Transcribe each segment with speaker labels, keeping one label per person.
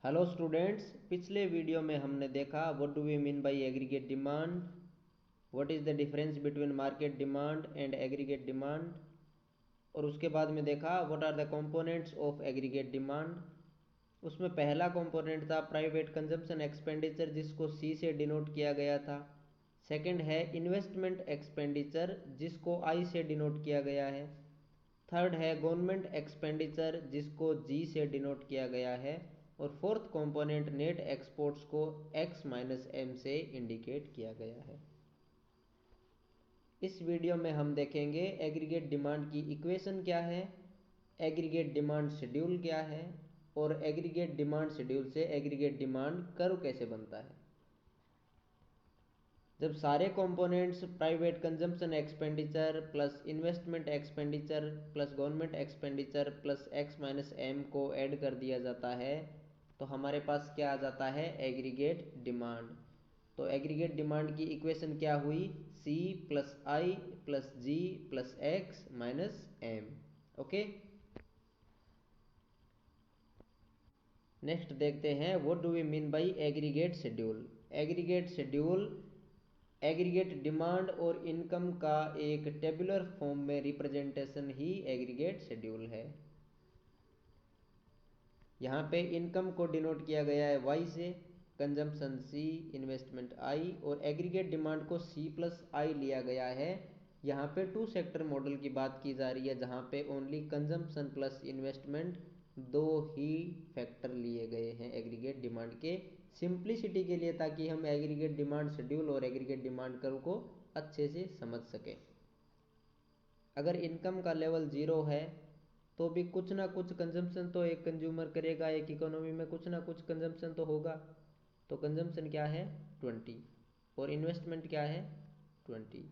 Speaker 1: Hello students, पिछले video में हमने देखा what do we mean by aggregate demand, what is the difference between market demand and aggregate demand. और उसके बाद में देखा what are the components of aggregate demand. उसमें पहला कंपोनेंट था प्राइवेट कंजम्पशन एक्सपेंडिचर, जिसको सी से डिनोट किया गया था। सेकंड है इन्वेस्टमेंट एक्सपेंडिचर, जिसको आई से डिनोट किया गया है। थर्ड है गवर्नमेंट एक्सपेंडिचर, जिसको जी से डिनोट किया गया है। और फोर्थ कंपोनेंट नेट एक्सपोर्ट्स को एक्स माइनस एम से इंडिकेट किया गया है। इस वीडियो में हम देखेंगे एग्रीगेट डिमांड की इक्वेशन क्या है, एग्रीगेट डिमांड शेड्यूल क्या है, और एग्रीगेट डिमांड शेड्यूल से एग्रीगेट डिमांड कर्व कैसे बनता है। जब सारे components private consumption expenditure plus investment expenditure plus government expenditure plus X minus M को ऐड कर दिया जाता है तो हमारे पास क्या आ जाता है, एग्रीगेट डिमांड। तो एग्रीगेट डिमांड की इक्वेशन क्या हुई, C plus I plus G plus X minus M. Okay, next देखते हैं what do we mean by aggregate schedule. Aggregate schedule aggregate demand और इनकम का एक टेबुलर फॉर्म में रिप्रेजेंटेशन ही एग्रीगेट शेड्यूल है। यहाँ पे इनकम को डिनोट किया गया है वाई से, कंजम्पशन सी, इन्वेस्टमेंट आई, और एग्रीगेट डिमांड को सी प्लस आई लिया गया है। यहाँ पे टू सेक्टर मॉडल की बात की जा रही है, जहाँ पे ओनली कंजम्पशन प्लस इन्वेस्टमेंट दो ही फैक्टर लिए गए हैं एग्रीगेट डिमांड के, सिंप्लिसिटी के लिए, ताकि हम एग्रीगेट डिमांड शेड्यूल और एग्रीगेट डिमांड कर्व को अच्छे से समझ सकें। अगर इनकम का लेवल जीरो है तो भी कुछ ना कुछ कंजम्पशन तो एक कंज्यूमर करेगा, एक इकोनॉमी में कुछ ना कुछ कंजम्पशन तो होगा। तो कंजम्पशन क्या है 20 और इन्वेस्टमेंट क्या है 20।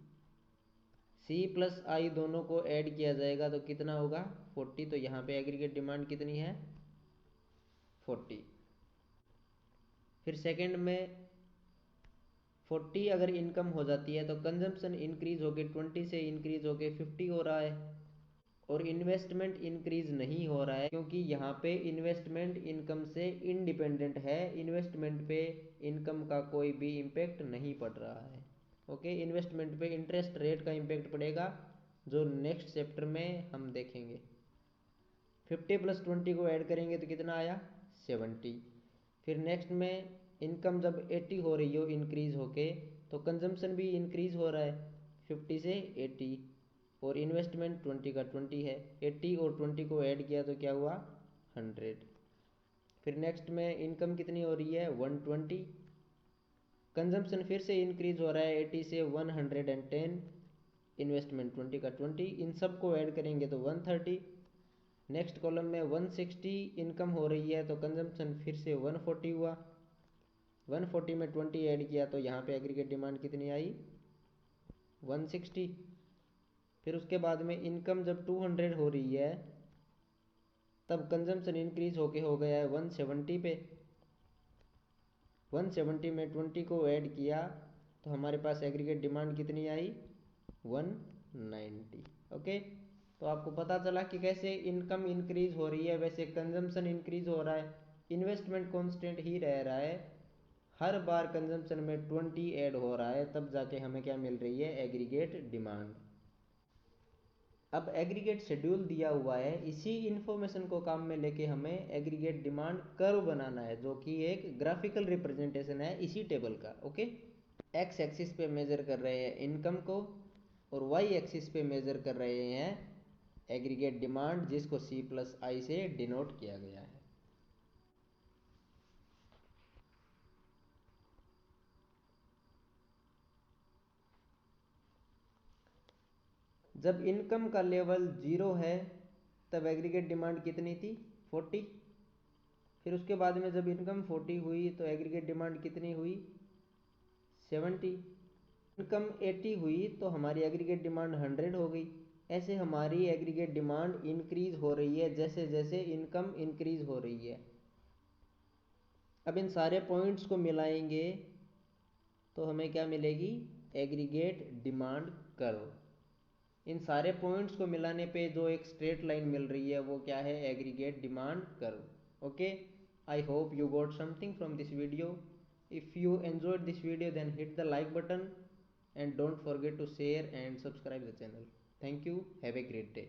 Speaker 1: सी प्लस आई दोनों को ऐड किया जाएगा तो कितना होगा 40। तो यहाँ पे एग्रीगेट डिमांड कितनी है 40। फिर सेकंड में 40 अगर इनकम हो जाती है तो कंजम्पशन इंक्रीज होके 20 से इंक्रीज होके 50 हो रहा है, और इन्वेस्टमेंट इंक्रीज नहीं हो रहा है क्योंकि यहाँ पे इन्वेस्टमेंट इनकम से इंडिपेंडेंट है, इन्वेस्टमेंट पे इनकम का कोई भी इम्पेक्ट नहीं पड़ रहा है। ओके, इन्वेस्टमेंट पे इंटरेस्ट रेट का इम्पेक्ट पड़ेगा, जो नेक्स्ट चैप्टर में हम देखेंगे। 50 प्लस 20 को ऐड करेंगे तो कितना आया 70। फिर नेक्स्ट में इनकम जब 80 हो रही हो इंक्रीज होके, तो कंजम्पशन भी इंक्रीज हो रहा है 50 से 80, और इन्वेस्टमेंट 20 का 20 है। 80 और 20 को ऐड किया तो क्या हुआ 100। फिर नेक्स्ट में इनकम कितनी हो रही है 120, कंजम्पशन फिर से इंक्रीज हो रहा है 80 से 110, इन्वेस्टमेंट 20 का 20, इन सब को ऐड करेंगे तो 130। नेक्स्ट कॉलम में 160 इनकम हो रही है तो कंजम्पशन फिर से 140 हुआ, 140 में 20 ऐड किया तो यहाँ पे एग्रीगेट डिमांड कितनी आई 160। फिर उसके बाद में इनकम जब 200 हो रही है तब कंजम्पशन इंक्रीज होके हो गया है 170 पे, 170 में 20 को ऐड किया तो हमारे पास एग्रीगेट डिमांड कितनी आई 190। ओके, तो आपको पता चला कि कैसे इनकम इंक्रीज हो रही है वैसे कंजम्पशन इंक्रीज हो रहा है, इन्वेस्टमेंट कांस्टेंट ही रह रहा है, हर बार कंजम्पशन में 20 ऐड हो रहा है, तब जाके हमें क्या मिल रही है एग्रीगेट डिमांड। अब एग्रीगेट शेड्यूल दिया हुआ है, इसी इंफॉर्मेशन को काम में लेके हमें एग्रीगेट डिमांड कर्व बनाना है, जो कि एक ग्राफिकल रिप्रेजेंटेशन है इसी टेबल का। ओके, एक्स एक्सिस पे मेजर कर रहे हैं इनकम को और वाई एक्सिस पे मेजर कर रहे हैं एग्रीगेट डिमांड, जिसको सी प्लस आई से डिनोट किया गया है। जब इनकम का लेवल जीरो है तब एग्रीगेट डिमांड कितनी थी 40। फिर उसके बाद में जब इनकम 40 हुई तो एग्रीगेट डिमांड कितनी हुई 70। इनकम 80 हुई तो हमारी एग्रीगेट डिमांड 100 हो गई। ऐसे हमारी एग्रीगेट डिमांड इंक्रीज हो रही है जैसे जैसे इनकम इंक्रीज हो रही है। अब इन सारे पॉइंट्स को मिलाएंगे तो हमें क्या मिलेगी एग्रीगेट डिमांड कर्व। इन सारे पॉइंट्स को मिलाने पे जो एक स्ट्रेट लाइन मिल रही है वो क्या है aggregate demand curve. Okay, I hope you got something from this video. If you enjoyed this video, then hit the like button and don't forget to share and subscribe the channel. Thank you. Have a great day.